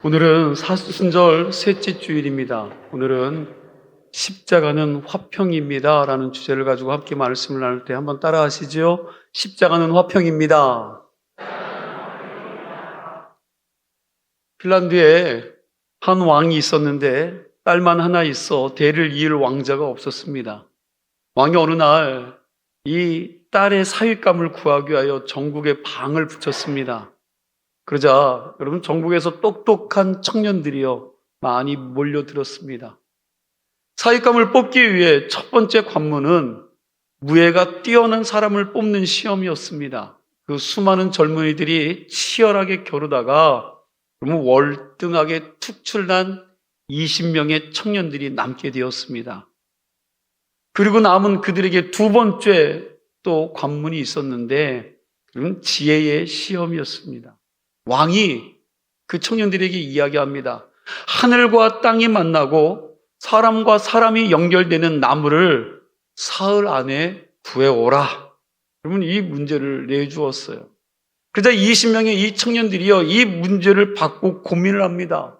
오늘은 사순절 셋째 주일입니다. 오늘은 십자가는 화평입니다 라는 주제를 가지고 함께 말씀을 나눌 때 한번 따라 하시죠. 십자가는 화평입니다. 핀란드에 한 왕이 있었는데 딸만 하나 있어 대를 이을 왕자가 없었습니다. 왕이 어느 날 이 딸의 사윗감을 구하기 위하여 전국에 방을 붙였습니다. 그러자 여러분, 전국에서 똑똑한 청년들이요 많이 몰려들었습니다. 사윗감을 뽑기 위해 첫 번째 관문은 무예가 뛰어난 사람을 뽑는 시험이었습니다. 그 수많은 젊은이들이 치열하게 겨루다가 월등하게 특출난 20명의 청년들이 남게 되었습니다. 그리고 남은 그들에게 두 번째 또 관문이 있었는데 그건 지혜의 시험이었습니다. 왕이 그 청년들에게 이야기합니다. 하늘과 땅이 만나고 사람과 사람이 연결되는 나무를 사흘 안에 구해오라. 여러분, 이 문제를 내주었어요. 그러자 20명의 이 청년들이요, 이 문제를 받고 고민을 합니다.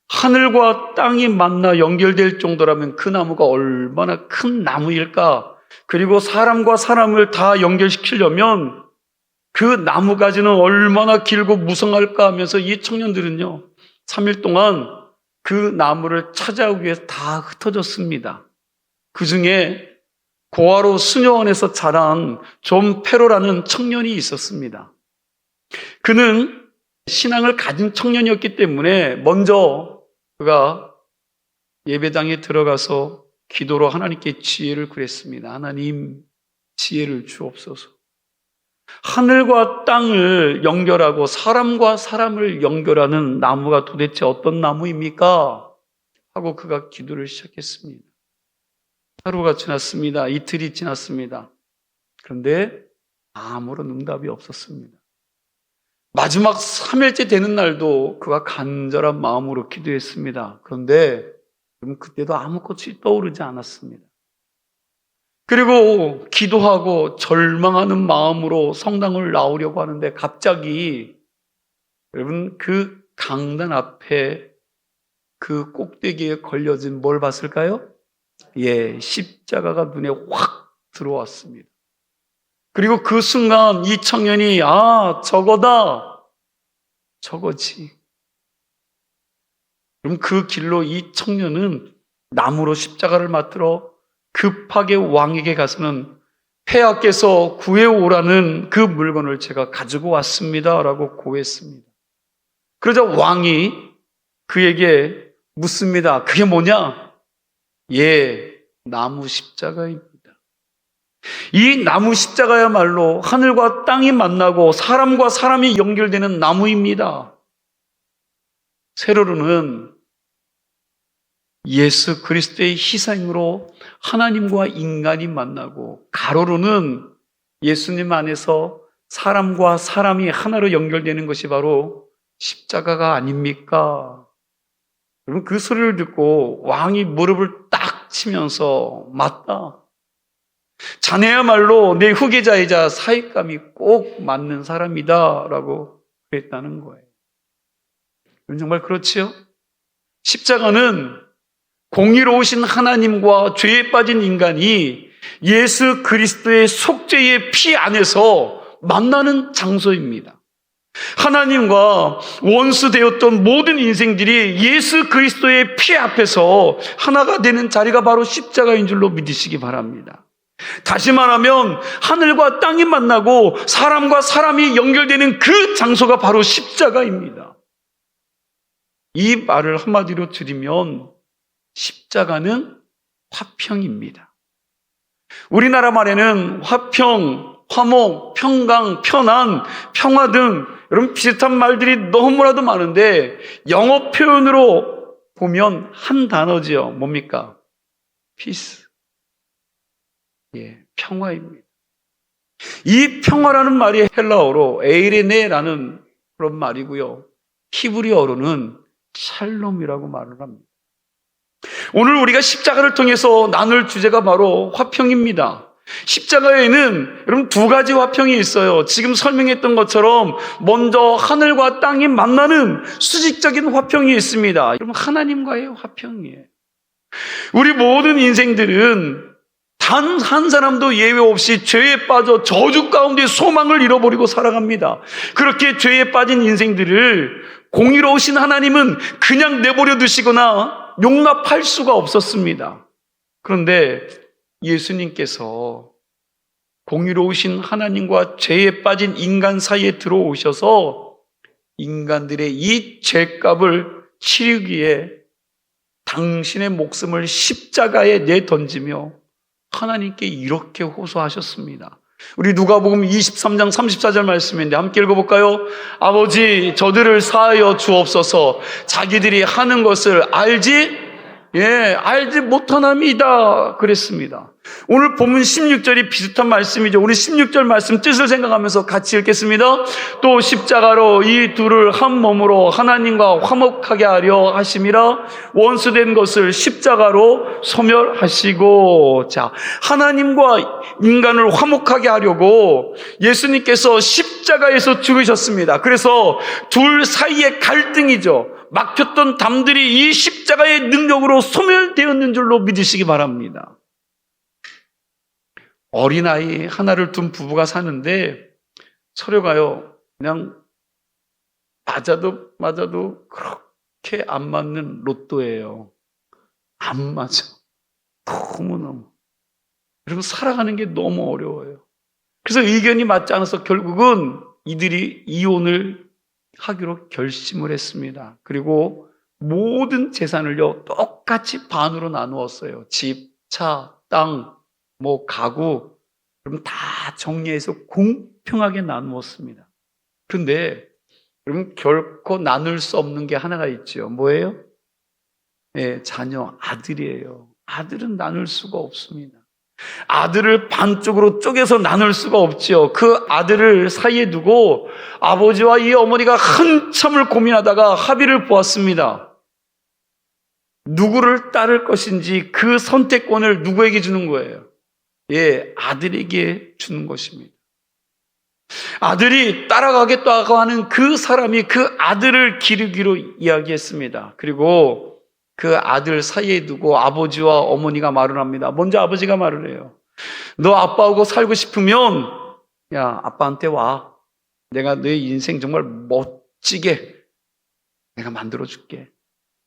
하늘과 땅이 만나 연결될 정도라면 그 나무가 얼마나 큰 나무일까? 그리고 사람과 사람을 다 연결시키려면 그 나무가지는 얼마나 길고 무성할까 하면서 이 청년들은요 3일 동안 그 나무를 찾아오기 위해서 다 흩어졌습니다. 그 중에 고아로 수녀원에서 자란 존 페로라는 청년이 있었습니다. 그는 신앙을 가진 청년이었기 때문에 먼저 그가 예배당에 들어가서 기도로 하나님께 지혜를 구했습니다. 하나님, 지혜를 주옵소서. 하늘과 땅을 연결하고 사람과 사람을 연결하는 나무가 도대체 어떤 나무입니까? 하고 그가 기도를 시작했습니다. 하루가 지났습니다. 이틀이 지났습니다. 그런데 아무런 응답이 없었습니다. 마지막 3일째 되는 날도 그가 간절한 마음으로 기도했습니다. 그런데 그때도 아무것이 떠오르지 않았습니다. 그리고 기도하고 절망하는 마음으로 성당을 나오려고 하는데 갑자기 여러분, 그 강단 앞에 그 꼭대기에 걸려진 뭘 봤을까요? 십자가가 눈에 확 들어왔습니다. 그리고 그 순간 이 청년이 저거다, 저거지. 그럼 그 길로 이 청년은 나무로 십자가를 맞들어 급하게 왕에게 가서는 폐하께서 구해오라는 그 물건을 제가 가지고 왔습니다 라고 고했습니다. 그러자 왕이 그에게 묻습니다. 그게 뭐냐? 나무 십자가입니다. 이 나무 십자가야말로 하늘과 땅이 만나고 사람과 사람이 연결되는 나무입니다. 세로로는 예수 그리스도의 희생으로 하나님과 인간이 만나고, 가로로는 예수님 안에서 사람과 사람이 하나로 연결되는 것이 바로 십자가가 아닙니까? 여러분, 그 소리를 듣고 왕이 무릎을 딱 치면서 맞다. 자네야말로 내 후계자이자 사윗감이 꼭 맞는 사람이다 라고 그랬다는 거예요. 정말 그렇지요? 십자가는 공의로우신 하나님과 죄에 빠진 인간이 예수 그리스도의 속죄의 피 안에서 만나는 장소입니다. 하나님과 원수되었던 모든 인생들이 예수 그리스도의 피 앞에서 하나가 되는 자리가 바로 십자가인 줄로 믿으시기 바랍니다. 다시 말하면 하늘과 땅이 만나고 사람과 사람이 연결되는 그 장소가 바로 십자가입니다. 이 말을 한마디로 드리면 십자가는 화평입니다. 우리나라 말에는 화평, 화목, 평강, 편안, 평화 등 여러분 비슷한 말들이 너무나도 많은데 영어 표현으로 보면 한 단어지요. 뭡니까? peace. 평화입니다. 이 평화라는 말이 헬라어로 에이레네라는 그런 말이고요. 히브리어로는 샬롬이라고 말을 합니다. 오늘 우리가 십자가를 통해서 나눌 주제가 바로 화평입니다. 십자가에는 여러분 두 가지 화평이 있어요. 지금 설명했던 것처럼 먼저 하늘과 땅이 만나는 수직적인 화평이 있습니다. 여러분 하나님과의 화평이에요. 우리 모든 인생들은 단 한 사람도 예외 없이 죄에 빠져 저주 가운데 소망을 잃어버리고 살아갑니다. 그렇게 죄에 빠진 인생들을 공의로우신 하나님은 그냥 내버려 두시거나 용납할 수가 없었습니다. 그런데 예수님께서 공의로우신 하나님과 죄에 빠진 인간 사이에 들어오셔서 인간들의 이 죄값을 치르기에 당신의 목숨을 십자가에 내던지며 하나님께 이렇게 호소하셨습니다. 우리 누가복음 23장 34절 말씀인데 함께 읽어볼까요? 아버지 저들을 사하여 주옵소서. 자기들이 하는 것을 알지 못하나이다 그랬습니다. 오늘 본문 16절이 비슷한 말씀이죠. 우리 16절 말씀 뜻을 생각하면서 같이 읽겠습니다. 또 십자가로 이 둘을 한 몸으로 하나님과 화목하게 하려 하심이라. 원수된 것을 십자가로 소멸하시고. 자, 하나님과 인간을 화목하게 하려고 예수님께서 십자가에서 죽으셨습니다. 그래서 둘 사이의 갈등이죠. 막혔던 담들이 이 십자가의 능력으로 소멸되었는 줄로 믿으시기 바랍니다. 어린아이 하나를 둔 부부가 사는데 서로가요 그냥 맞아도 그렇게 안 맞는 로또예요. 안 맞아. 너무너무. 여러분 살아가는 게 너무 어려워요. 그래서 의견이 맞지 않아서 결국은 이들이 이혼을 하기로 결심을 했습니다. 그리고 모든 재산을요 똑같이 반으로 나누었어요. 집, 차, 땅, 가구, 그럼 다 정리해서 공평하게 나누었습니다. 그런데 그럼 결코 나눌 수 없는 게 하나가 있죠. 뭐예요? 네, 자녀, 아들이에요. 아들은 나눌 수가 없습니다. 아들을 반쪽으로 쪼개서 나눌 수가 없죠. 그 아들을 사이에 두고 아버지와 이 어머니가 한참을 고민하다가 합의를 보았습니다. 누구를 따를 것인지 그 선택권을 누구에게 주는 거예요? 아들에게 주는 것입니다. 아들이 따라가겠다고 하는 그 사람이 그 아들을 기르기로 이야기했습니다. 그리고 그 아들 사이에 두고 아버지와 어머니가 말을 합니다. 먼저 아버지가 말을 해요. 너 아빠하고 살고 싶으면 야 아빠한테 와. 내가 너의 인생 정말 멋지게 내가 만들어줄게.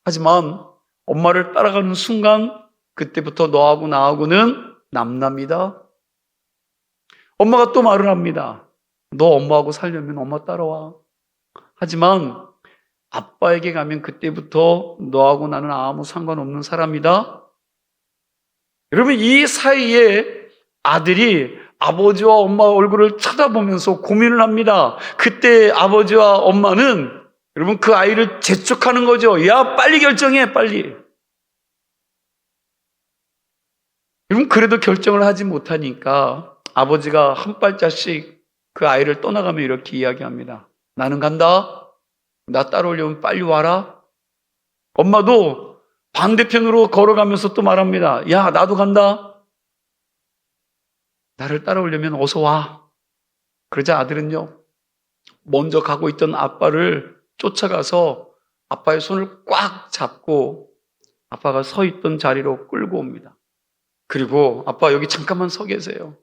하지만 엄마를 따라가는 순간 그때부터 너하고 나하고는 남남이다. 엄마가 또 말을 합니다. 너 엄마하고 살려면 엄마 따라와. 하지만 아빠에게 가면 그때부터 너하고 나는 아무 상관없는 사람이다. 여러분 이 사이에 아들이 아버지와 엄마 얼굴을 쳐다보면서 고민을 합니다. 그때 아버지와 엄마는 여러분 그 아이를 재촉하는 거죠. 야 빨리 결정해 빨리. 여러분 그래도 결정을 하지 못하니까 아버지가 한 발짝씩 그 아이를 떠나가며 이렇게 이야기합니다. 나는 간다. 나 따라오려면 빨리 와라. 엄마도 반대편으로 걸어가면서 또 말합니다. 야 나도 간다. 나를 따라오려면 어서 와. 그러자 아들은요 먼저 가고 있던 아빠를 쫓아가서 아빠의 손을 꽉 잡고 아빠가 서 있던 자리로 끌고 옵니다. 그리고 아빠 여기 잠깐만 서 계세요.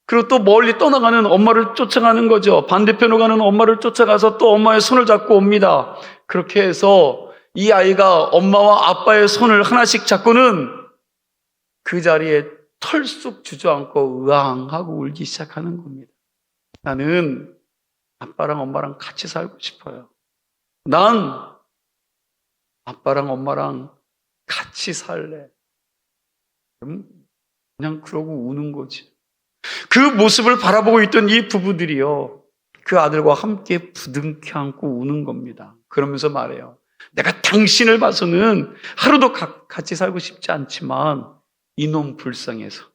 그리고 또 멀리 떠나가는 엄마를 쫓아가는 거죠. 반대편으로 가는 엄마를 쫓아가서 또 엄마의 손을 잡고 옵니다. 그렇게 해서 이 아이가 엄마와 아빠의 손을 하나씩 잡고는 그 자리에 털쑥 주저앉고 으앙하고 울기 시작하는 겁니다. 나는 아빠랑 엄마랑 같이 살고 싶어요. 난 아빠랑 엄마랑 같이 살래. 그냥 그러고 우는 거지. 그 모습을 바라보고 있던 이 부부들이요, 그 아들과 함께 부둥켜 안고 우는 겁니다. 그러면서 말해요. 내가 당신을 봐서는 하루도 같이 살고 싶지 않지만 이놈 불쌍해서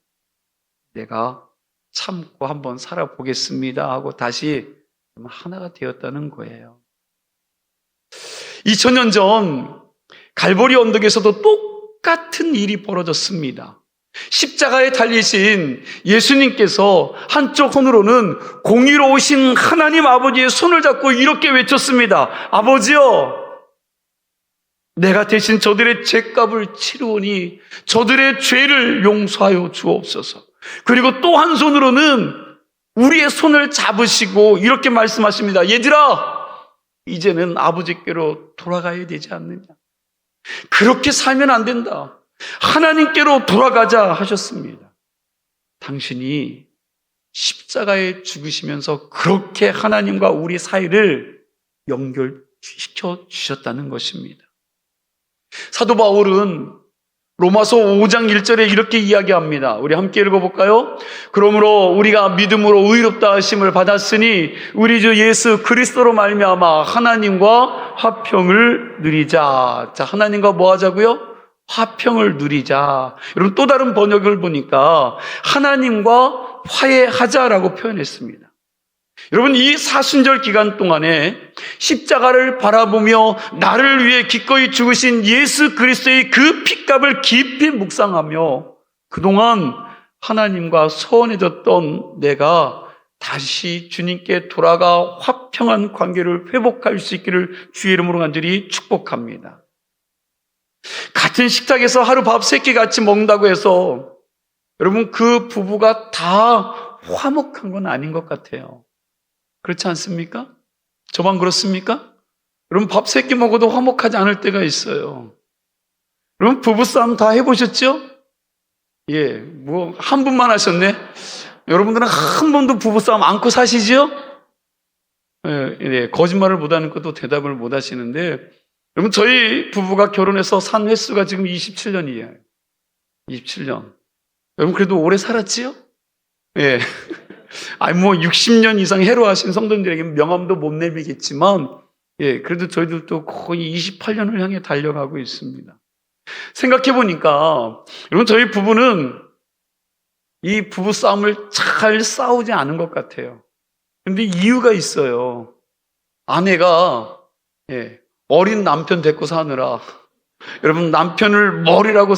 내가 참고 한번 살아보겠습니다 하고 다시 하나가 되었다는 거예요. 2000년 전 갈보리 언덕에서도 똑같은 일이 벌어졌습니다. 십자가에 달리신 예수님께서 한쪽 손으로는 공의로우신 하나님 아버지의 손을 잡고 이렇게 외쳤습니다. 아버지여, 내가 대신 저들의 죄값을 치르오니 저들의 죄를 용서하여 주옵소서. 그리고 또 한 손으로는 우리의 손을 잡으시고 이렇게 말씀하십니다. 얘들아, 이제는 아버지께로 돌아가야 되지 않느냐. 그렇게 살면 안 된다. 하나님께로 돌아가자 하셨습니다. 당신이 십자가에 죽으시면서 그렇게 하나님과 우리 사이를 연결시켜 주셨다는 것입니다. 사도 바울은 로마서 5장 1절에 이렇게 이야기합니다. 우리 함께 읽어볼까요? 그러므로 우리가 믿음으로 의롭다 하심을 받았으니 우리 주 예수 그리스도로 말미암아 하나님과 화평을 누리자. 자, 하나님과 뭐 하자고요? 화평을 누리자. 여러분, 또 다른 번역을 보니까 하나님과 화해하자라고 표현했습니다. 여러분, 이 사순절 기간 동안에 십자가를 바라보며 나를 위해 기꺼이 죽으신 예수 그리스도의 그 핏값을 깊이 묵상하며 그동안 하나님과 소원해졌던 내가 다시 주님께 돌아가 화평한 관계를 회복할 수 있기를 주의 이름으로 간절히 축복합니다. 같은 식탁에서 하루 밥 3끼 같이 먹는다고 해서 여러분, 그 부부가 다 화목한 건 아닌 것 같아요. 그렇지 않습니까? 저만 그렇습니까? 여러분, 밥 3끼 먹어도 화목하지 않을 때가 있어요. 여러분, 부부싸움 다 해보셨죠? 예, 한 분만 하셨네. 여러분들은 한 번도 부부싸움 안고 사시죠? 예, 거짓말을 못하는 것도 대답을 못 하시는데, 여러분, 저희 부부가 결혼해서 산 횟수가 지금 27년이에요. 27년. 여러분, 그래도 오래 살았지요? 예. 60년 이상 해로하신 성도님들에게 명함도 못 내미겠지만, 예, 그래도 저희들도 거의 28년을 향해 달려가고 있습니다. 생각해보니까, 여러분, 저희 부부는 이 부부싸움을 잘 싸우지 않은 것 같아요. 근데 이유가 있어요. 아내가, 예, 어린 남편 데리고 사느라, 여러분, 남편을 머리라고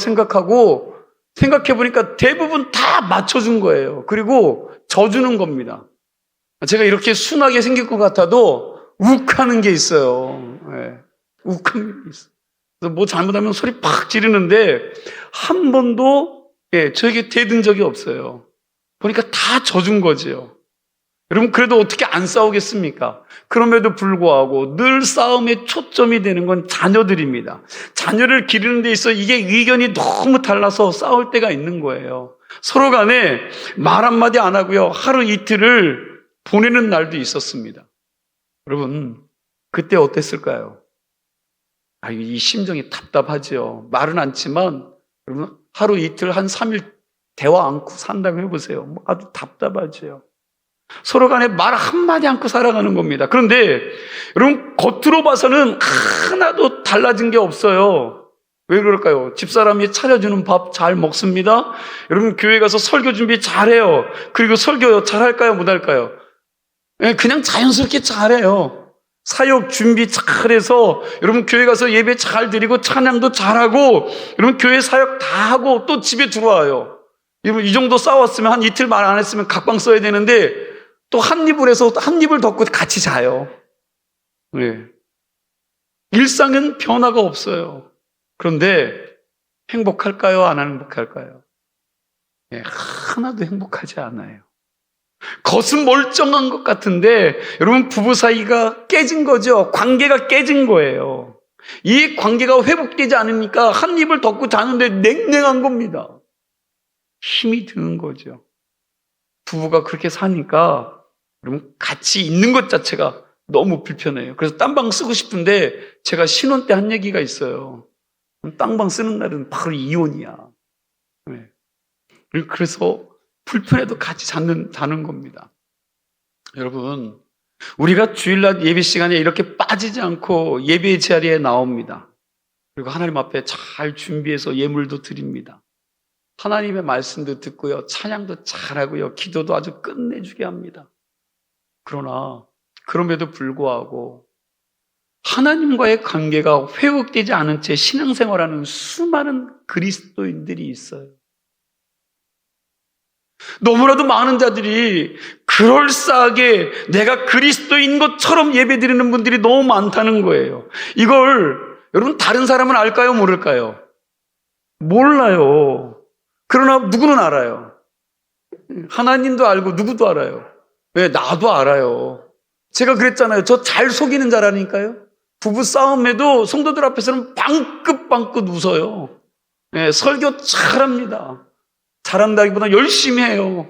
생각해보니까 대부분 다 맞춰준 거예요. 그리고 져주는 겁니다. 제가 이렇게 순하게 생길 것 같아도 욱하는 게 있어요. 예, 욱하는 게 있어요. 그래서 뭐 잘못하면 소리 팍 지르는데 한 번도, 예, 저에게 대든 적이 없어요. 보니까 다 져준 거지요. 여러분, 그래도 어떻게 안 싸우겠습니까? 그럼에도 불구하고 늘 싸움의 초점이 되는 건 자녀들입니다. 자녀를 기르는 데 있어 이게 의견이 너무 달라서 싸울 때가 있는 거예요. 서로 간에 말 한마디 안 하고요, 하루 이틀을 보내는 날도 있었습니다. 여러분, 그때 어땠을까요? 이 심정이 답답하죠. 말은 않지만, 여러분, 하루 이틀 한 3일 대화 않고 산다고 해보세요. 아주 답답하죠. 서로 간에 말 한마디 않고 살아가는 겁니다. 그런데 여러분, 겉으로 봐서는 하나도 달라진 게 없어요. 왜 그럴까요? 집사람이 차려주는 밥 잘 먹습니다. 여러분, 교회 가서 설교 준비 잘해요. 그리고 설교 잘할까요? 못할까요? 그냥 자연스럽게 잘해요. 사역 준비 잘해서 여러분, 교회 가서 예배 잘 드리고 찬양도 잘하고 여러분, 교회 사역 다 하고 또 집에 들어와요. 여러분, 이 정도 싸웠으면 한 이틀 말 안 했으면 각방 써야 되는데 또 한 입을 해서 한 입을 덮고 같이 자요. 네. 일상은 변화가 없어요. 그런데 행복할까요? 안 행복할까요? 네, 하나도 행복하지 않아요. 겉은 멀쩡한 것 같은데 여러분, 부부 사이가 깨진 거죠. 관계가 깨진 거예요. 이 관계가 회복되지 않으니까 한 입을 덮고 자는데 냉랭한 겁니다. 힘이 드는 거죠. 부부가 그렇게 사니까 여러분, 같이 있는 것 자체가 너무 불편해요. 그래서 딴방 쓰고 싶은데 제가 신혼 때 한 얘기가 있어요. 딴방 쓰는 날은 바로 이혼이야. 네. 그래서 불편해도 같이 자는 겁니다. 여러분, 우리가 주일날 예배 시간에 이렇게 빠지지 않고 예배 자리에 나옵니다. 그리고 하나님 앞에 잘 준비해서 예물도 드립니다. 하나님의 말씀도 듣고요, 찬양도 잘하고요, 기도도 아주 끝내주게 합니다. 그러나 그럼에도 불구하고 하나님과의 관계가 회복되지 않은 채 신앙생활하는 수많은 그리스도인들이 있어요. 너무나도 많은 자들이 그럴싸하게 내가 그리스도인 것처럼 예배드리는 분들이 너무 많다는 거예요. 이걸 여러분 다른 사람은 알까요? 모를까요? 몰라요. 그러나 누구는 알아요. 하나님도 알고 누구도 알아요. 왜? 나도 알아요. 제가 그랬잖아요. 저 잘 속이는 자라니까요. 부부 싸움에도 성도들 앞에서는 방긋방긋 웃어요. 네, 설교 잘합니다. 잘한다기보다 열심히 해요.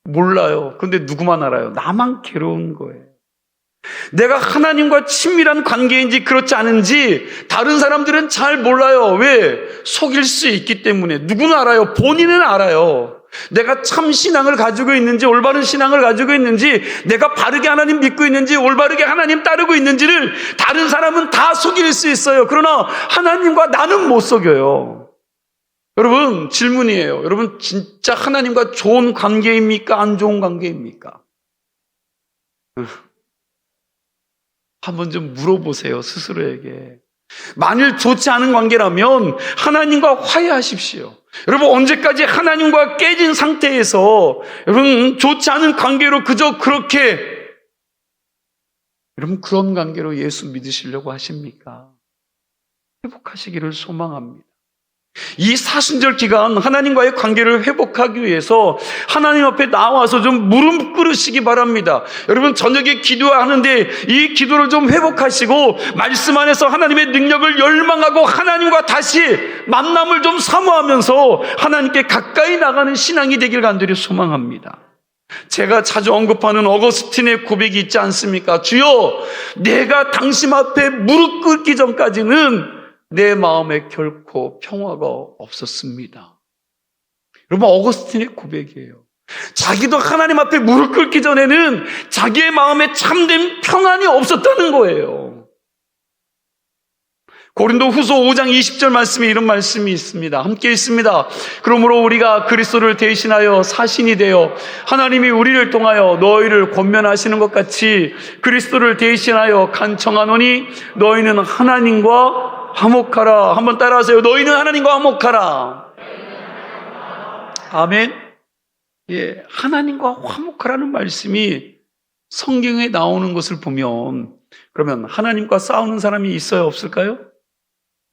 몰라요. 근데 누구만 알아요? 나만 괴로운 거예요. 내가 하나님과 친밀한 관계인지 그렇지 않은지 다른 사람들은 잘 몰라요. 왜? 속일 수 있기 때문에. 누구는 알아요. 본인은 알아요. 내가 참 신앙을 가지고 있는지, 올바른 신앙을 가지고 있는지, 내가 바르게 하나님 믿고 있는지, 올바르게 하나님 따르고 있는지를 다른 사람은 다 속일 수 있어요. 그러나 하나님과 나는 못 속여요. 여러분, 질문이에요. 여러분, 진짜 하나님과 좋은 관계입니까? 안 좋은 관계입니까? 한번 좀 물어보세요, 스스로에게. 만일 좋지 않은 관계라면 하나님과 화해하십시오. 여러분, 언제까지 하나님과 깨진 상태에서 여러분 좋지 않은 관계로 그저 그렇게 여러분 그런 관계로 예수 믿으시려고 하십니까? 회복하시기를 소망합니다. 이 사순절 기간 하나님과의 관계를 회복하기 위해서 하나님 앞에 나와서 좀 무릎 꿇으시기 바랍니다. 여러분, 저녁에 기도하는데 이 기도를 좀 회복하시고 말씀 안에서 하나님의 능력을 열망하고 하나님과 다시 만남을 좀 사모하면서 하나님께 가까이 나가는 신앙이 되길 간절히 소망합니다. 제가 자주 언급하는 어거스틴의 고백이 있지 않습니까? 주여, 내가 당신 앞에 무릎 꿇기 전까지는 내 마음에 결코 평화가 없었습니다. 여러분, 어거스틴의 고백이에요. 자기도 하나님 앞에 무릎 꿇기 전에는 자기의 마음에 참된 평안이 없었다는 거예요. 고린도 후서 5장 20절 말씀에 이런 말씀이 있습니다. 함께 있습니다. 그러므로 우리가 그리스도를 대신하여 사신이 되어 하나님이 우리를 통하여 너희를 권면하시는 것 같이 그리스도를 대신하여 간청하노니 너희는 하나님과 화목하라. 한번 따라하세요. 너희는 하나님과 화목하라. 아멘. 예, 하나님과 화목하라는 말씀이 성경에 나오는 것을 보면 그러면 하나님과 싸우는 사람이 있어요, 없을까요?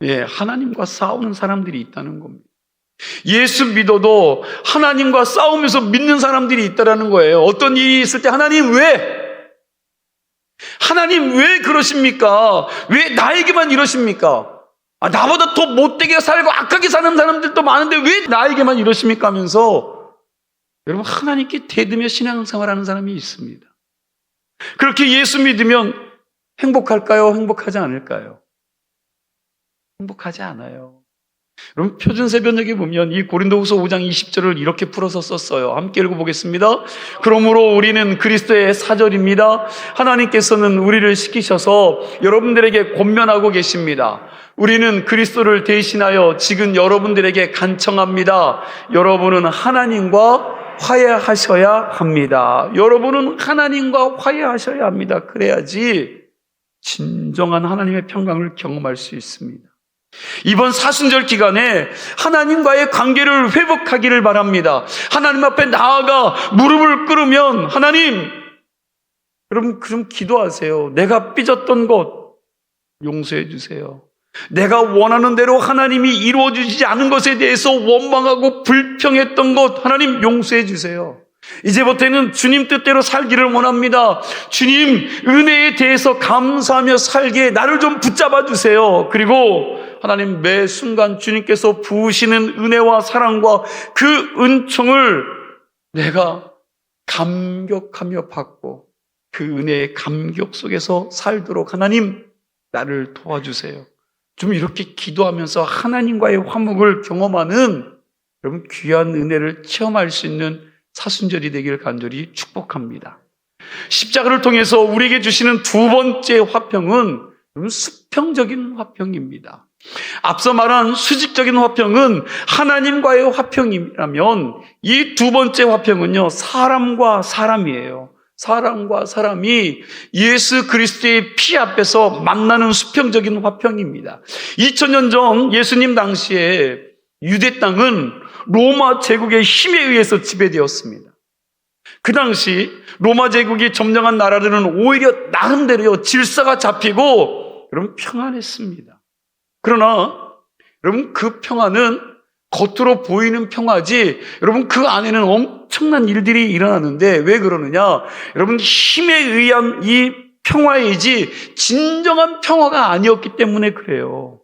예, 하나님과 싸우는 사람들이 있다는 겁니다. 예수 믿어도 하나님과 싸우면서 믿는 사람들이 있다는 거예요. 어떤 일이 있을 때 하나님 왜 그러십니까? 왜 나에게만 이러십니까? 나보다 더 못되게 살고 악하게 사는 사람들도 많은데 왜 나에게만 이러십니까? 하면서 여러분, 하나님께 대드며 신앙생활하는 사람이 있습니다. 그렇게 예수 믿으면 행복할까요? 행복하지 않을까요? 행복하지 않아요. 여러분, 표준세변역에 보면 이 고린도후서 5장 20절을 이렇게 풀어서 썼어요. 함께 읽어보겠습니다. 그러므로 우리는 그리스도의 사절입니다. 하나님께서는 우리를 시키셔서 여러분들에게 권면하고 계십니다. 우리는 그리스도를 대신하여 지금 여러분들에게 간청합니다. 여러분은 하나님과 화해하셔야 합니다. 여러분은 하나님과 화해하셔야 합니다. 그래야지 진정한 하나님의 평강을 경험할 수 있습니다. 이번 사순절 기간에 하나님과의 관계를 회복하기를 바랍니다. 하나님 앞에 나아가 무릎을 꿇으면 하나님, 여러분 좀 기도하세요. 내가 삐졌던 것 용서해 주세요. 내가 원하는 대로 하나님이 이루어지지 않은 것에 대해서 원망하고 불평했던 것 하나님 용서해 주세요. 이제부터는 주님 뜻대로 살기를 원합니다. 주님 은혜에 대해서 감사하며 살게 나를 좀 붙잡아 주세요. 그리고 하나님 매 순간 주님께서 부으시는 은혜와 사랑과 그 은총을 내가 감격하며 받고 그 은혜의 감격 속에서 살도록 하나님 나를 도와주세요. 좀 이렇게 기도하면서 하나님과의 화목을 경험하는 여러분 귀한 은혜를 체험할 수 있는 사순절이 되기를 간절히 축복합니다. 십자가를 통해서 우리에게 주시는 두 번째 화평은 수평적인 화평입니다. 앞서 말한 수직적인 화평은 하나님과의 화평이라면 이 두 번째 화평은요, 사람과 사람이에요. 사람과 사람이 예수 그리스도의 피 앞에서 만나는 수평적인 화평입니다. 2000년 전 예수님 당시에 유대 땅은 로마 제국의 힘에 의해서 지배되었습니다. 그 당시 로마 제국이 점령한 나라들은 오히려 나름대로 질서가 잡히고 여러분 평안했습니다. 그러나 여러분 그 평안은 겉으로 보이는 평화지 여러분 그 안에는 엄청난 일들이 일어나는데 왜 그러느냐? 여러분 힘에 의한 이 평화이지 진정한 평화가 아니었기 때문에 그래요.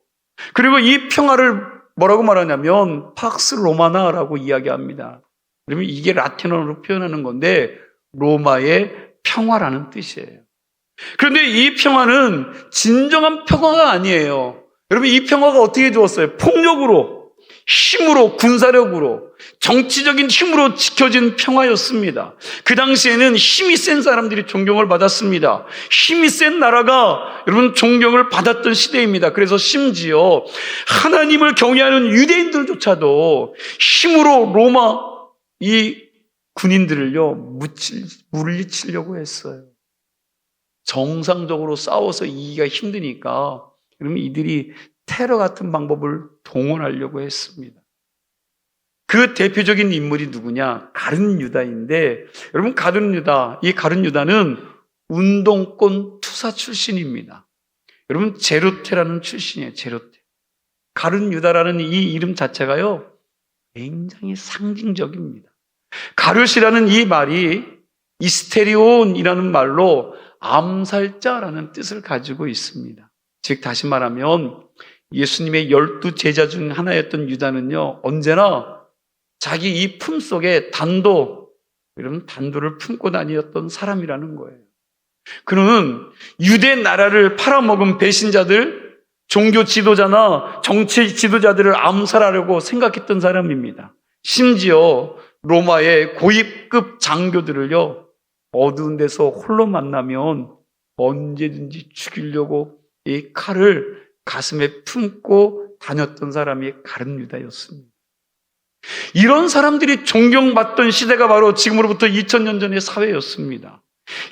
그리고 이 평화를 뭐라고 말하냐면 팍스 로마나라고 이야기합니다. 그러면 이게 라틴어로 표현하는 건데 로마의 평화라는 뜻이에요. 그런데 이 평화는 진정한 평화가 아니에요. 여러분 이 평화가 어떻게 주었어요? 폭력으로, 힘으로, 군사력으로, 정치적인 힘으로 지켜진 평화였습니다. 그 당시에는 힘이 센 사람들이 존경을 받았습니다. 힘이 센 나라가 여러분 존경을 받았던 시대입니다. 그래서 심지어 하나님을 경외하는 유대인들조차도 힘으로 로마 이 군인들을요 물리치려고 했어요. 정상적으로 싸워서 이기기가 힘드니까 그러면 이들이 테러 같은 방법을 동원하려고 했습니다. 그 대표적인 인물이 누구냐? 가룟 유다인데 여러분 가룟 유다, 이 가룟 유다는 운동권 투사 출신입니다. 여러분 제로테라는 출신이에요. 제로테. 가룟 유다라는 이 이름 자체가요 굉장히 상징적입니다. 가룟이라는 이 말이 이스테리온이라는 말로 암살자라는 뜻을 가지고 있습니다. 즉 다시 말하면 예수님의 12 제자 중 하나였던 유다는요 언제나 자기 이 품속에 이런 단도를 품고 다녔던 사람이라는 거예요. 그는 유대 나라를 팔아먹은 배신자들, 종교 지도자나 정치 지도자들을 암살하려고 생각했던 사람입니다. 심지어 로마의 고위급 장교들을요 어두운 데서 홀로 만나면 언제든지 죽이려고 이 칼을 가슴에 품고 다녔던 사람이 가룟 유다였습니다. 이런 사람들이 존경받던 시대가 바로 지금으로부터 2000년 전의 사회였습니다.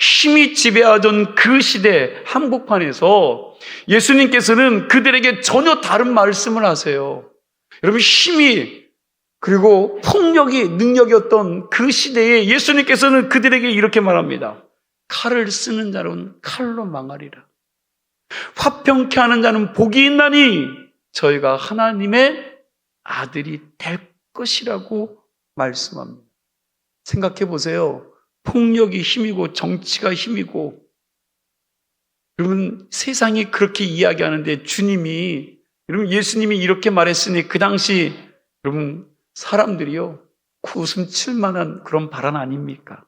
힘이 지배하던 그 시대 한복판에서 예수님께서는 그들에게 전혀 다른 말씀을 하세요. 여러분 힘이 그리고 폭력이 능력이었던 그 시대에 예수님께서는 그들에게 이렇게 말합니다. 칼을 쓰는 자는 칼로 망하리라. 화평케 하는 자는 복이 있나니 저희가 하나님의 아들이 될 것이라고 말씀합니다. 생각해 보세요. 폭력이 힘이고 정치가 힘이고 여러분 세상이 그렇게 이야기하는데 여러분 예수님이 이렇게 말했으니 그 당시 여러분 사람들이요 웃음 칠 만한 그런 발언 아닙니까?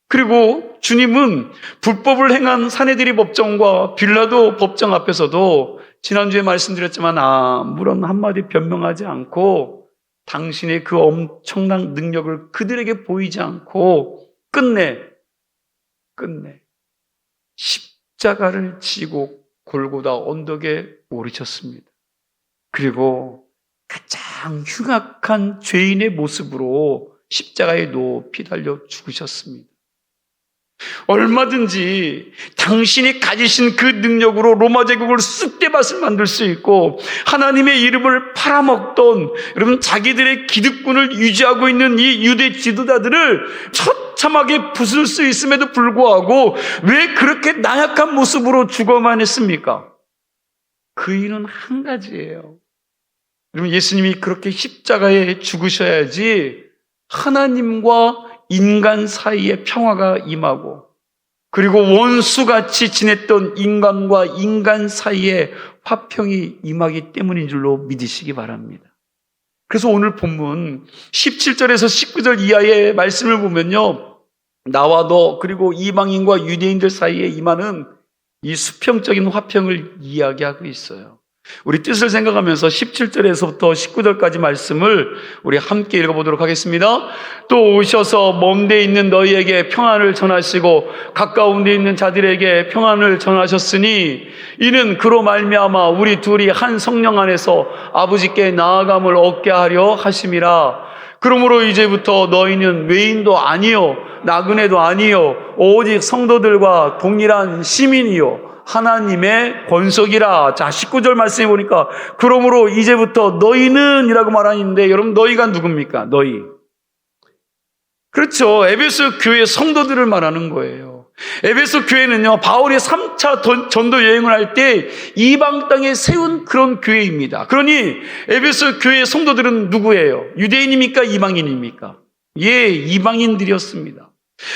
그리고 주님은 불법을 행한 사내들이 법정과 빌라도 법정 앞에서도 지난주에 말씀드렸지만 아무런 한마디 변명하지 않고 당신의 그 엄청난 능력을 그들에게 보이지 않고 끝내 십자가를 지고 골고다 언덕에 오르셨습니다. 그리고 가장 흉악한 죄인의 모습으로 십자가에 높이 달려 죽으셨습니다. 얼마든지 당신이 가지신 그 능력으로 로마 제국을 쑥대밭을 만들 수 있고 하나님의 이름을 팔아먹던 여러분 자기들의 기득권을 유지하고 있는 이 유대 지도자들을 처참하게 부술 수 있음에도 불구하고 왜 그렇게 나약한 모습으로 죽어만 했습니까? 그 이유는 한 가지예요. 여러분 예수님이 그렇게 십자가에 죽으셔야지 하나님과 인간 사이에 평화가 임하고 그리고 원수같이 지냈던 인간과 인간 사이에 화평이 임하기 때문인 줄로 믿으시기 바랍니다. 그래서 오늘 본문 17절에서 19절 이하의 말씀을 보면요 나와 너 그리고 이방인과 유대인들 사이에 임하는 이 수평적인 화평을 이야기하고 있어요. 우리 뜻을 생각하면서 17절에서부터 19절까지 말씀을 우리 함께 읽어보도록 하겠습니다. 또 오셔서 먼 데 있는 너희에게 평안을 전하시고 가까운 데 있는 자들에게 평안을 전하셨으니 이는 그로 말미암아 우리 둘이 한 성령 안에서 아버지께 나아감을 얻게 하려 하심이라. 그러므로 이제부터 너희는 외인도 아니요 나그네도 아니요 오직 성도들과 동일한 시민이요 하나님의 권속이라. 자, 19절 말씀해 보니까 그러므로 이제부터 너희는 이라고 말하는데 여러분 너희가 누굽니까? 너희. 그렇죠. 에베소 교회 성도들을 말하는 거예요. 에베소 교회는요, 바울이 3차 전도 여행을 할 때 이방 땅에 세운 그런 교회입니다. 그러니 에베소 교회 성도들은 누구예요? 유대인입니까? 이방인입니까? 예, 이방인들이었습니다.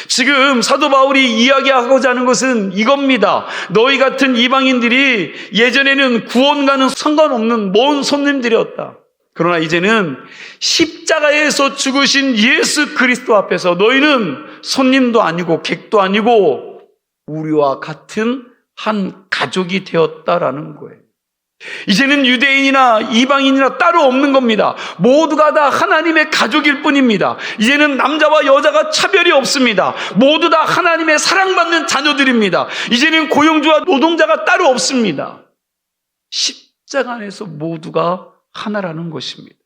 지금 사도 바울이 이야기하고자 하는 것은 이겁니다. 너희 같은 이방인들이 예전에는 구원과는 상관없는 먼 손님들이었다. 그러나 이제는 십자가에서 죽으신 예수 그리스도 앞에서 너희는 손님도 아니고 객도 아니고 우리와 같은 한 가족이 되었다라는 거예요. 이제는 유대인이나 이방인이나 따로 없는 겁니다. 모두가 다 하나님의 가족일 뿐입니다. 이제는 남자와 여자가 차별이 없습니다. 모두 다 하나님의 사랑받는 자녀들입니다. 이제는 고용주와 노동자가 따로 없습니다. 십자가 안에서 모두가 하나라는 것입니다.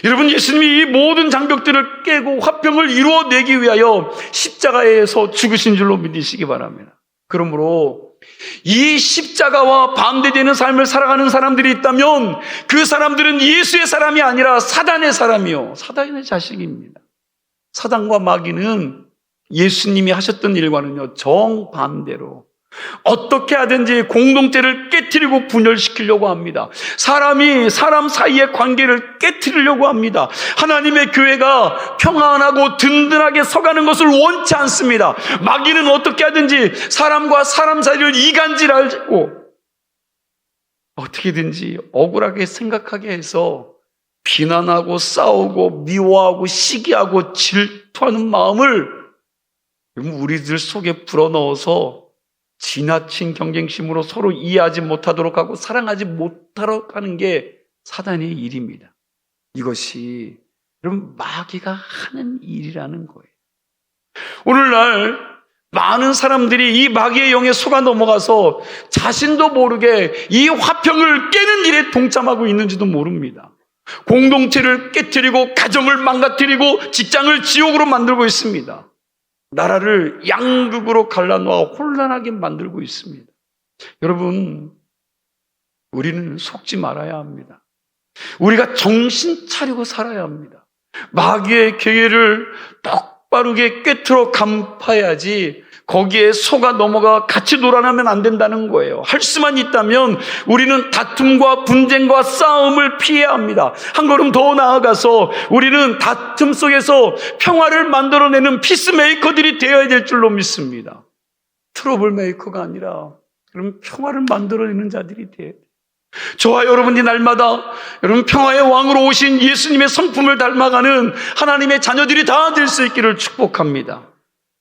여러분, 예수님이 이 모든 장벽들을 깨고 화평을 이루어내기 위하여 십자가에서 죽으신 줄로 믿으시기 바랍니다. 그러므로 이 십자가와 반대되는 삶을 살아가는 사람들이 있다면 그 사람들은 예수의 사람이 아니라 사단의 사람이요, 사단의 자식입니다. 사단과 마귀는 예수님이 하셨던 일과는요, 정반대로 어떻게 하든지 공동체를 깨트리고 분열시키려고 합니다. 사람이 사람 사이의 관계를 깨트리려고 합니다. 하나님의 교회가 평안하고 든든하게 서가는 것을 원치 않습니다. 마귀는 어떻게 하든지 사람과 사람 사이를 이간질하고 어떻게든지 억울하게 생각하게 해서 비난하고 싸우고 미워하고 시기하고 질투하는 마음을 우리들 속에 불어넣어서 지나친 경쟁심으로 서로 이해하지 못하도록 하고 사랑하지 못하도록 하는 게 사단의 일입니다. 이것이 여러분 마귀가 하는 일이라는 거예요. 오늘날 많은 사람들이 이 마귀의 영에 속아 넘어가서 자신도 모르게 이 화평을 깨는 일에 동참하고 있는지도 모릅니다. 공동체를 깨트리고 가정을 망가뜨리고 직장을 지옥으로 만들고 있습니다. 나라를 양극으로 갈라놓아 혼란하게 만들고 있습니다. 여러분, 우리는 속지 말아야 합니다. 우리가 정신 차리고 살아야 합니다. 마귀의 계획을 똑바르게 꿰뚫어 간파해야지 거기에 속아 넘어가 같이 놀아나면 안 된다는 거예요. 할 수만 있다면 우리는 다툼과 분쟁과 싸움을 피해야 합니다. 한 걸음 더 나아가서 우리는 다툼 속에서 평화를 만들어내는 피스메이커들이 되어야 될 줄로 믿습니다. 트러블 메이커가 아니라 그럼 평화를 만들어내는 자들이 돼야 돼요. 저와 여러분이 날마다 여러분 평화의 왕으로 오신 예수님의 성품을 닮아가는 하나님의 자녀들이 다 될 수 있기를 축복합니다.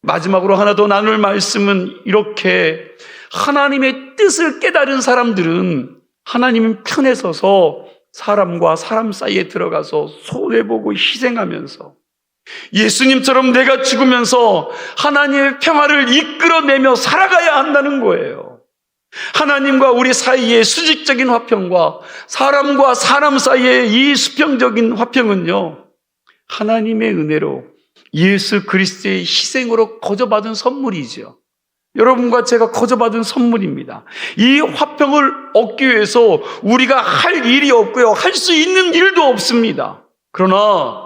마지막으로 하나 더 나눌 말씀은 이렇게 하나님의 뜻을 깨달은 사람들은 하나님 편에 서서 사람과 사람 사이에 들어가서 손해보고 희생하면서 예수님처럼 내가 죽으면서 하나님의 평화를 이끌어내며 살아가야 한다는 거예요. 하나님과 우리 사이의 수직적인 화평과 사람과 사람 사이의 이 수평적인 화평은요, 하나님의 은혜로 예수 그리스도의 희생으로 거저받은 선물이죠. 여러분과 제가 거저받은 선물입니다. 이 화평을 얻기 위해서 우리가 할 일이 없고요, 할 수 있는 일도 없습니다. 그러나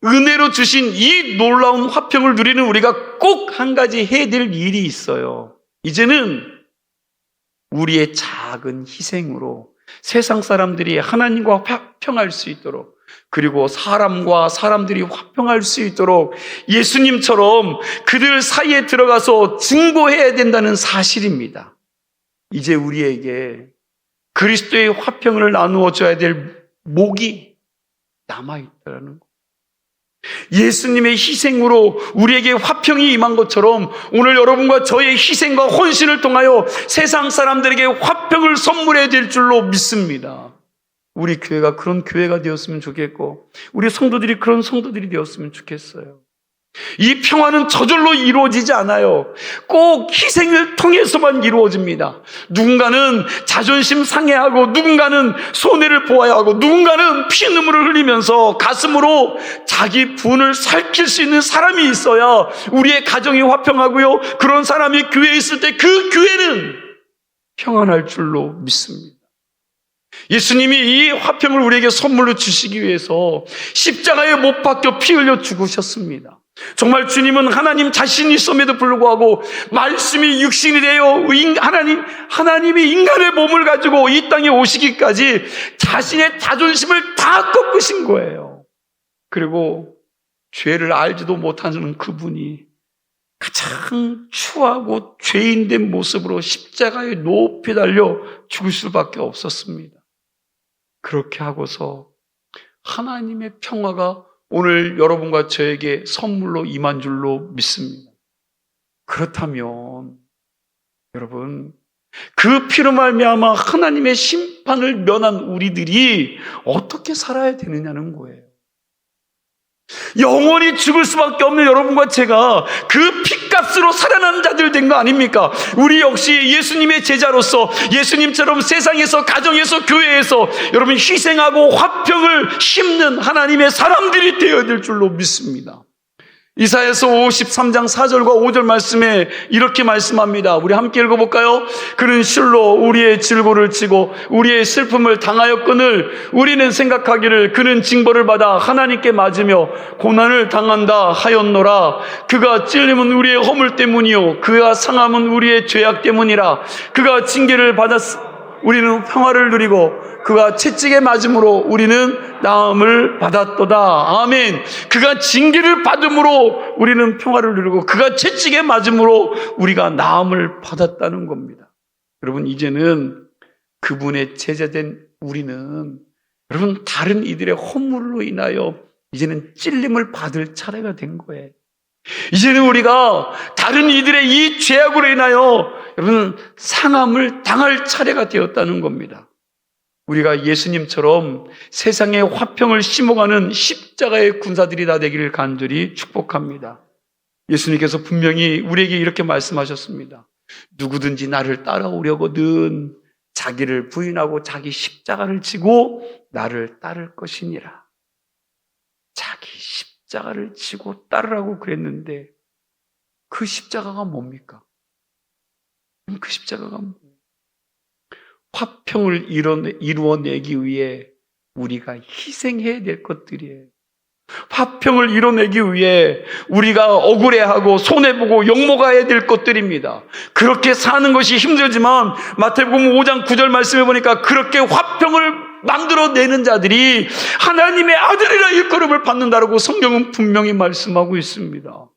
은혜로 주신 이 놀라운 화평을 누리는 우리가 꼭 한 가지 해야 될 일이 있어요. 이제는 우리의 작은 희생으로 세상 사람들이 하나님과 화평할 수 있도록, 그리고 사람과 사람들이 화평할 수 있도록 예수님처럼 그들 사이에 들어가서 증거해야 된다는 사실입니다. 이제 우리에게 그리스도의 화평을 나누어 줘야 될 목이 남아있다는 거. 예수님의 희생으로 우리에게 화평이 임한 것처럼 오늘 여러분과 저의 희생과 헌신을 통하여 세상 사람들에게 화평을 선물해야 될 줄로 믿습니다. 우리 교회가 그런 교회가 되었으면 좋겠고 우리 성도들이 그런 성도들이 되었으면 좋겠어요. 이 평화는 저절로 이루어지지 않아요. 꼭 희생을 통해서만 이루어집니다. 누군가는 자존심 상해하고 누군가는 손해를 보아야 하고 누군가는 피눈물을 흘리면서 가슴으로 자기 분을 살킬 수 있는 사람이 있어야 우리의 가정이 화평하고요, 그런 사람이 교회에 있을 때 그 교회는 평안할 줄로 믿습니다. 예수님이 이 화평을 우리에게 선물로 주시기 위해서 십자가에 못 박혀 피 흘려 죽으셨습니다. 정말 주님은 하나님 자신이었음에도 불구하고 말씀이 육신이 되어 하나님이 인간의 몸을 가지고 이 땅에 오시기까지 자신의 자존심을 다 꺾으신 거예요. 그리고 죄를 알지도 못하는 그분이 가장 추하고 죄인된 모습으로 십자가에 높이 달려 죽을 수밖에 없었습니다. 그렇게 하고서 하나님의 평화가 오늘 여러분과 저에게 선물로 임한 줄로 믿습니다. 그렇다면 여러분, 그 피로 말미암아 하나님의 심판을 면한 우리들이 어떻게 살아야 되느냐는 거예요. 영원히 죽을 수밖에 없는 여러분과 제가 그 핏값으로 살아나는 자들 된 거 아닙니까? 우리 역시 예수님의 제자로서 예수님처럼 세상에서, 가정에서, 교회에서 여러분 희생하고 화평을 심는 하나님의 사람들이 되어야 될 줄로 믿습니다. 이사야서 53장 4절과 5절 말씀에 이렇게 말씀합니다. 우리 함께 읽어볼까요? 그는 실로 우리의 질고를 지고 우리의 슬픔을 당하였거늘 우리는 생각하기를 그는 징벌을 받아 하나님께 맞으며 고난을 당한다 하였노라. 그가 찔림은 우리의 허물 때문이요 그가 상함은 우리의 죄악 때문이라. 그가 징계를 받았으 우리는 평화를 누리고 그가 채찍에 맞음으로 우리는 나음을 받았도다. 아멘. 그가 징계를 받음으로 우리는 평화를 누리고 그가 채찍에 맞음으로 우리가 나음을 받았다는 겁니다. 여러분, 이제는 그분의 제자된 우리는 여러분 다른 이들의 허물로 인하여 이제는 찔림을 받을 차례가 된 거예요. 이제는 우리가 다른 이들의 이 죄악으로 인하여 여러분 상함을 당할 차례가 되었다는 겁니다. 우리가 예수님처럼 세상에 화평을 심어가는 십자가의 군사들이 다 되기를 간절히 축복합니다. 예수님께서 분명히 우리에게 이렇게 말씀하셨습니다. 누구든지 나를 따라오려거든 자기를 부인하고 자기 십자가를 지고 나를 따를 것이니라. 자기 십자가를 지고 따르라고 그랬는데 그 십자가가 뭡니까? 그 십자가가 뭡니까? 화평을 이루어내기 위해 우리가 희생해야 될 것들이에요. 화평을 이뤄내기 위해 우리가 억울해하고 손해보고 욕먹어야 될 것들입니다. 그렇게 사는 것이 힘들지만 마태복음 5장 9절 말씀해 보니까 그렇게 화평을 만들어내는 자들이 하나님의 아들이라 일컬음을 받는다라고 성경은 분명히 말씀하고 있습니다.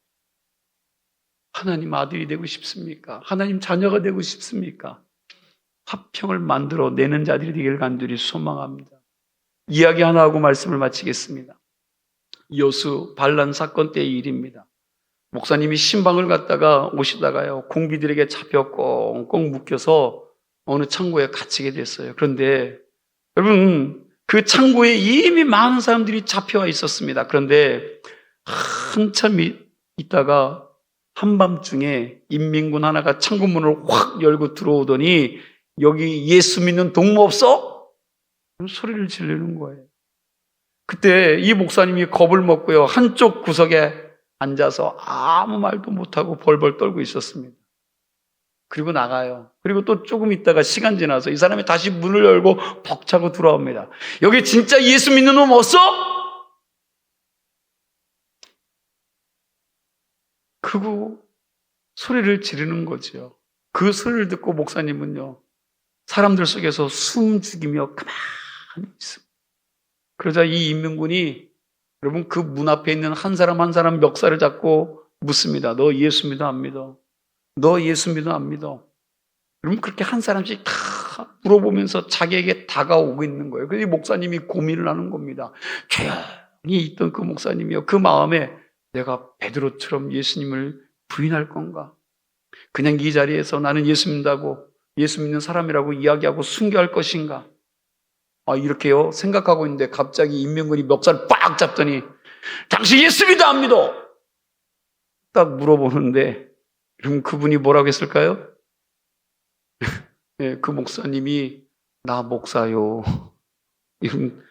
하나님 아들이 되고 싶습니까? 하나님 자녀가 되고 싶습니까? 화평을 만들어내는 자들이 되기를 간절히 소망합니다. 이야기 하나 하고 말씀을 마치겠습니다. 여수 반란 사건 때의 일입니다. 목사님이 신방을 갔다가 오시다가요 공비들에게 잡혀 꽁꽁 묶여서 어느 창고에 갇히게 됐어요. 그런데 여러분 그 창고에 이미 많은 사람들이 잡혀와 있었습니다. 그런데 한참 있다가 한밤중에 인민군 하나가 창고 문을 확 열고 들어오더니 여기 예수 믿는 동무 없어? 소리를 지르는 거예요. 그때 이 목사님이 겁을 먹고요 한쪽 구석에 앉아서 아무 말도 못하고 벌벌 떨고 있었습니다. 그리고 나가요. 그리고 또 조금 있다가 시간 지나서 이 사람이 다시 문을 열고 벅차고 들어옵니다. 여기 진짜 예수 믿는 놈 없어? 그리고 소리를 지르는 거죠. 그 소리를 듣고 목사님은요 사람들 속에서 숨 죽이며 가만히 있습니다. 그러자 이 인민군이 여러분 그 문 앞에 있는 한 사람 한 사람 멱살을 잡고 묻습니다. 너 예수 믿어 안 믿어? 너 예수 믿어 안 믿어? 여러분 그렇게 한 사람씩 다 물어보면서 자기에게 다가오고 있는 거예요. 그래서 이 목사님이 고민을 하는 겁니다. 조용히 있던 그 목사님이요 그 마음에 내가 베드로처럼 예수님을 부인할 건가? 그냥 이 자리에서 나는 예수 믿는다고 예수 믿는 사람이라고 이야기하고 순교할 것인가? 이렇게요 생각하고 있는데 갑자기 인민군이 멱살을 빡 잡더니 당신 예수 믿어 안 믿어? 딱 물어보는데 그럼 그분이 뭐라고 했을까요? 네, 그 목사님이 나 목사요 이런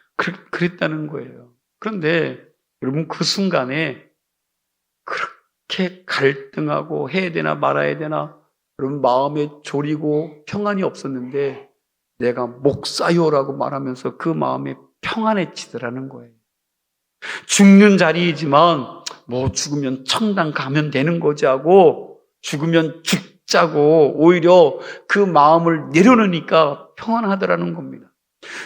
그랬다는 거예요. 그런데 여러분 그 순간에 그렇게 갈등하고 해야 되나 말아야 되나 그런 마음에 졸이고 평안이 없었는데 내가 목사요라고 말하면서 그 마음에 평안해지더라는 거예요. 죽는 자리이지만 뭐 죽으면 천당 가면 되는 거지 하고 죽으면 죽자고 오히려 그 마음을 내려놓으니까 평안하더라는 겁니다.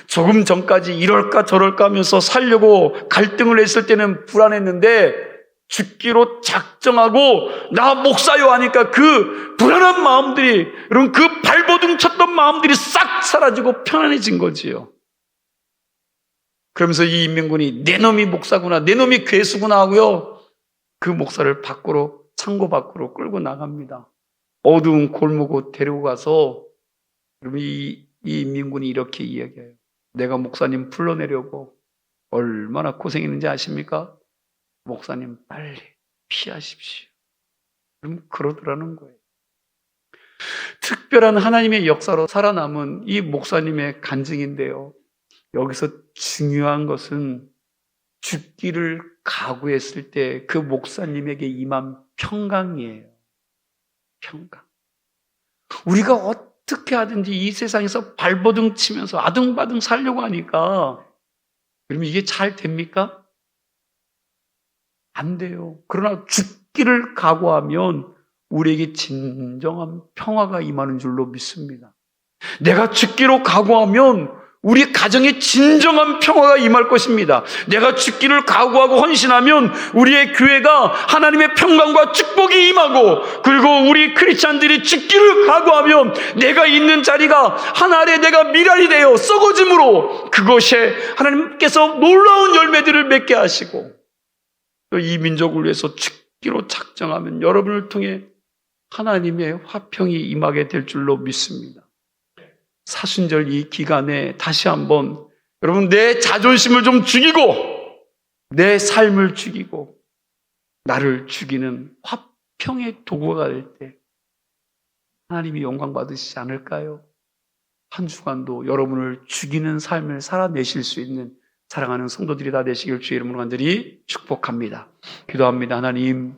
조금 전까지 이럴까 저럴까 하면서 살려고 갈등을 했을 때는 불안했는데 죽기로 작정하고 나 목사요 하니까 그 불안한 마음들이, 여러분, 그 발버둥 쳤던 마음들이 싹 사라지고 편안해진 거지요. 그러면서 이 임명군이 내 놈이 목사구나, 내 놈이 괴수구나 하고요, 그 목사를 밖으로, 창고 밖으로 끌고 나갑니다. 어두운 골목으로 데리고 가서, 여러분, 이 임명군이 이렇게 이야기해요. 내가 목사님 불러내려고 얼마나 고생했는지 아십니까? 목사님 빨리 피하십시오. 그럼 그러더라는 거예요. 특별한 하나님의 역사로 살아남은 이 목사님의 간증인데요. 여기서 중요한 것은 죽기를 각오했을 때 그 목사님에게 임한 평강이에요. 평강. 우리가 어떻게 하든지 이 세상에서 발버둥 치면서 아둥바둥 살려고 하니까 그러면 이게 잘 됩니까? 안 돼요. 그러나 죽기를 각오하면 우리에게 진정한 평화가 임하는 줄로 믿습니다. 내가 죽기로 각오하면 우리 가정에 진정한 평화가 임할 것입니다. 내가 죽기를 각오하고 헌신하면 우리의 교회가 하나님의 평강과 축복이 임하고, 그리고 우리 크리스찬들이 죽기를 각오하면 내가 있는 자리가 하나의 내가 미랄이 되어 썩어짐으로 그것이 하나님께서 놀라운 열매들을 맺게 하시고, 또 이 민족을 위해서 죽기로 작정하면 여러분을 통해 하나님의 화평이 임하게 될 줄로 믿습니다. 사순절 이 기간에 다시 한번 여러분 내 자존심을 좀 죽이고 내 삶을 죽이고 나를 죽이는 화평의 도구가 될 때 하나님이 영광 받으시지 않을까요? 한 주간도 여러분을 죽이는 삶을 살아내실 수 있는 사랑하는 성도들이 다 되시길 주의 이름으로 간절히 축복합니다. 기도합니다. 하나님,